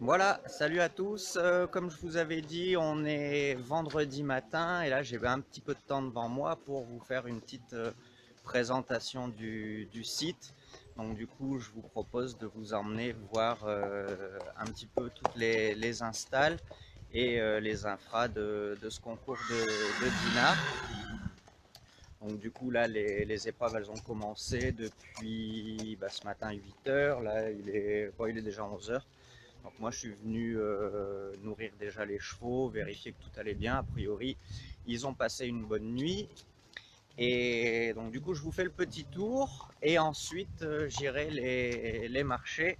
Voilà, salut à tous. Comme je vous avais dit, on est vendredi matin et là j'ai un petit peu de temps devant moi pour vous faire une petite présentation du site. Donc du coup, je vous propose de vous emmener voir un petit peu toutes les installs et les infras de ce concours de Dinard. Donc du coup là les épreuves elles ont commencé depuis ce matin 8 heures. Là il est déjà 11 heures. Donc moi je suis venu nourrir déjà les chevaux, vérifier que tout allait bien. A priori, ils ont passé une bonne nuit. Et donc du coup je vous fais le petit tour et ensuite j'irai les marcher.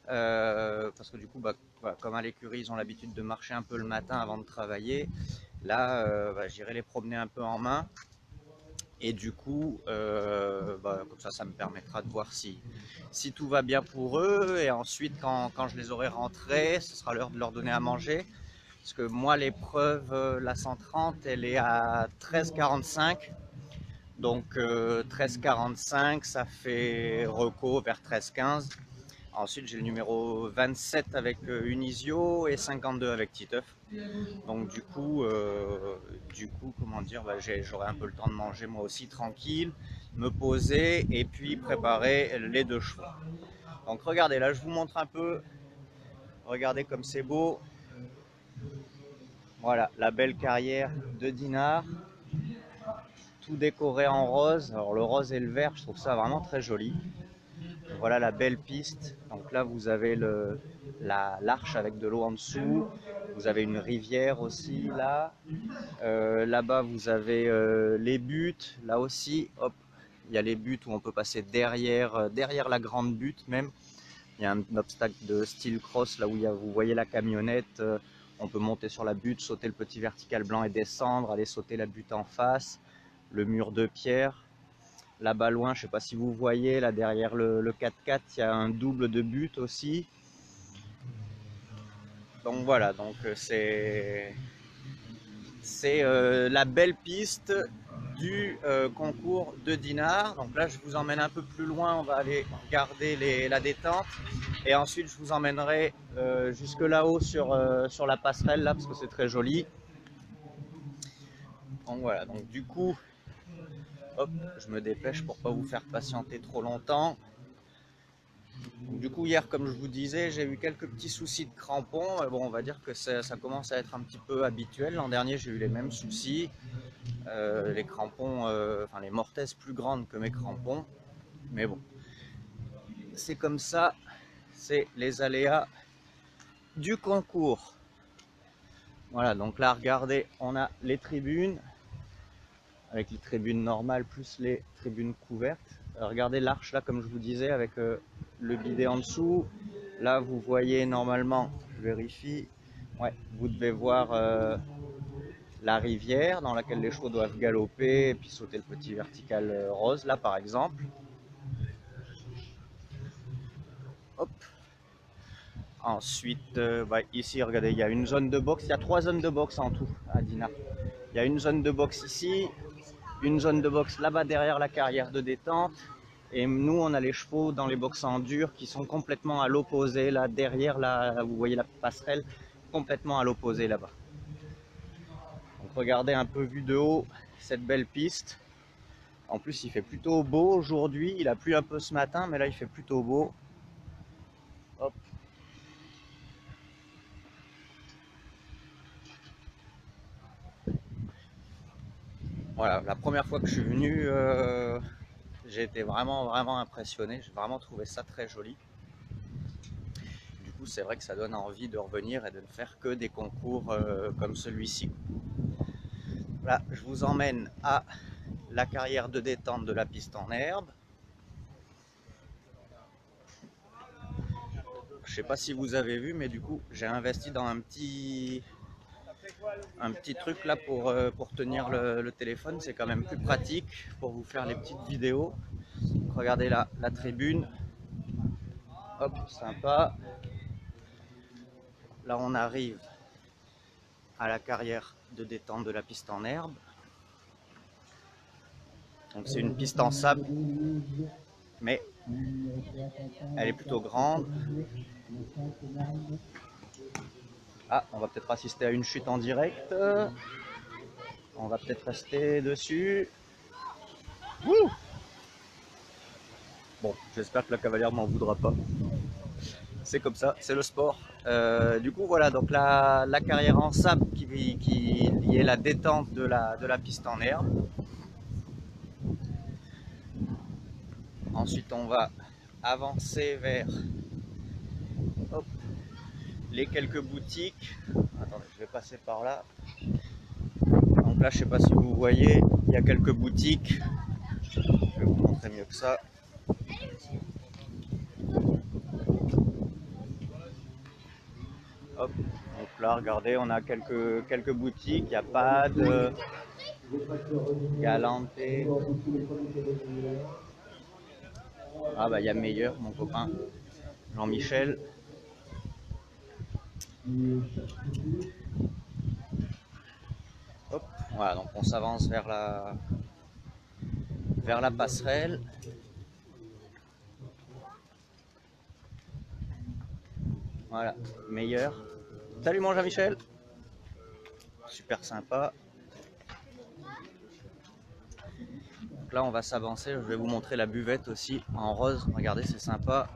Parce que du coup, voilà, comme à l'écurie, ils ont l'habitude de marcher un peu le matin avant de travailler. Là, j'irai les promener un peu en main. Et du coup, comme ça me permettra de voir si tout va bien pour eux. Et ensuite, quand je les aurai rentrés, ce sera l'heure de leur donner à manger. Parce que moi, l'épreuve, la 130, elle est à 13h45. Donc 13h45, ça fait reco vers 13h15. Ensuite, j'ai le numéro 27 avec Unisio et 52 avec Titeuf. Donc comment dire, j'aurai un peu le temps de manger moi aussi tranquille, me poser et puis préparer les deux chevaux. Donc regardez, là je vous montre un peu, regardez comme c'est beau. Voilà, la belle carrière de Dinard, tout décoré en rose. Alors le rose et le vert, je trouve ça vraiment très joli. Voilà la belle piste. Donc là vous avez l'arche avec de l'eau en dessous. Vous avez une rivière aussi là. Là-bas, vous avez les buts. Là aussi, hop, il y a les buts où on peut passer derrière la grande butte même. Il y a un obstacle de style cross là où vous voyez la camionnette. On peut monter sur la butte, sauter le petit vertical blanc et descendre, aller sauter la butte en face. Le mur de pierre. Là-bas loin, je ne sais pas si vous voyez, là derrière le 4x4, il y a un double de but aussi. Donc voilà, donc c'est la belle piste du concours de Dinard. Donc là, je vous emmène un peu plus loin, on va aller regarder la détente. Et ensuite, je vous emmènerai jusque là-haut sur la passerelle, là, parce que c'est très joli. Donc voilà, donc du coup, hop, je me dépêche pour pas vous faire patienter trop longtemps. Donc, du coup, hier, comme je vous disais, j'ai eu quelques petits soucis de crampons. Bon, on va dire que ça commence à être un petit peu habituel. L'an dernier, j'ai eu les mêmes soucis. Les crampons, enfin les mortaises plus grandes que mes crampons. Mais bon, c'est comme ça, c'est les aléas du concours. Voilà, donc là, regardez, on a les tribunes, avec les tribunes normales plus les tribunes couvertes. Regardez l'arche là, comme je vous disais, avec le bidet en dessous. Là, vous voyez normalement, je vérifie, ouais, vous devez voir la rivière dans laquelle les chevaux doivent galoper et puis sauter le petit vertical rose, là par exemple. Hop. Ensuite, ici, regardez, il y a une zone de boxe. Il y a 3 zones de boxe en tout à Dinard. Il y a une zone de boxe ici, une zone de boxe là-bas derrière la carrière de détente. Et nous, on a les chevaux dans les boxes en dur qui sont complètement à l'opposé, là derrière, là, vous voyez la passerelle, complètement à l'opposé là-bas. Donc regardez un peu vu de haut cette belle piste. En plus, il fait plutôt beau aujourd'hui. Il a plu un peu ce matin, mais là, il fait plutôt beau. Hop. Voilà, la première fois que je suis venu, j'ai été vraiment impressionné. J'ai vraiment trouvé ça très joli. Du coup, c'est vrai que ça donne envie de revenir et de ne faire que des concours comme celui-ci. Là, je vous emmène à la carrière de détente de la piste en herbe. Je ne sais pas si vous avez vu, mais du coup, j'ai investi dans un petit truc là pour tenir le téléphone. C'est quand même plus pratique pour vous faire les petites vidéos. Regardez là, la tribune. Hop, sympa. Là, on arrive à la carrière de détente de la piste en herbe. Donc c'est une piste en sable, mais Elle est plutôt grande. Ah, on va peut-être assister à une chute en direct. On va peut-être rester dessus. Wouh! Bon, j'espère que la cavalière m'en voudra pas. C'est comme ça, c'est le sport. Du coup, voilà, donc la carrière en sable qui est la détente de la piste en herbe. Ensuite, on va avancer vers hop, les quelques boutiques. Attendez, je vais passer par là. Donc là, je sais pas si vous voyez, il y a quelques boutiques. Je vais vous montrer mieux que ça. Hop, donc là, regardez, on a quelques boutiques. Il n'y a pas de Galanté. Ah bah il y a Meilleur, mon copain Jean-Michel. Hop, voilà, donc on s'avance vers la passerelle. Voilà, Meilleur. Salut mon Jean-Michel. Super sympa. Donc là on va s'avancer, je vais vous montrer la buvette aussi en rose. Regardez, c'est sympa.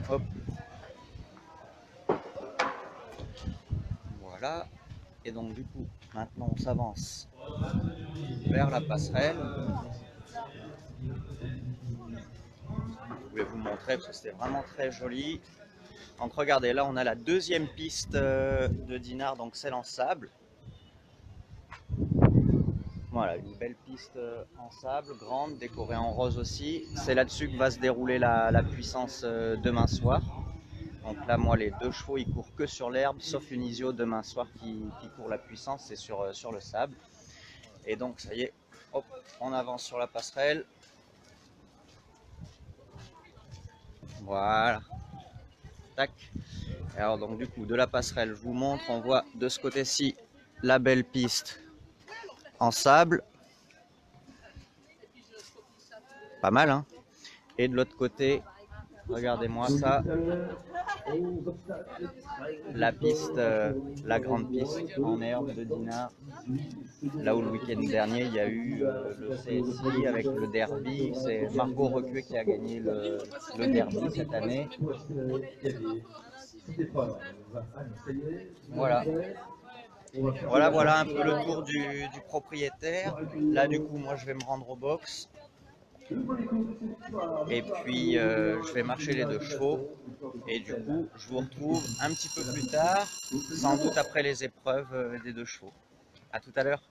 Hop. Voilà. Et donc du coup, maintenant on s'avance vers la passerelle. Je voulais vous montrer parce que c'était vraiment très joli. Donc regardez, là on a la deuxième piste de Dinard, donc celle en sable. Voilà, une belle piste en sable, grande, décorée en rose aussi. C'est là-dessus que va se dérouler la puissance demain soir. Donc là, moi, les deux chevaux, ils courent que sur l'herbe, sauf Unisio demain soir qui court la puissance, c'est sur le sable. Et donc, ça y est, hop, on avance sur la passerelle. Voilà. Tac. Et alors, donc, du coup, de la passerelle, je vous montre, on voit de ce côté-ci la belle piste en sable. Pas mal, hein? Et de l'autre côté, regardez-moi ça. La piste, la grande piste en herbe de Dinard. Là où le week-end dernier, il y a eu le CSI avec le derby. C'est Margot Recuet qui a gagné le derby cette année. Voilà. Voilà un peu le tour du propriétaire. Là, du coup, moi, je vais me rendre au box. Et puis, je vais marcher les deux chevaux. Et du coup, je vous retrouve un petit peu plus tard, sans doute après les épreuves des deux chevaux. À tout à l'heure.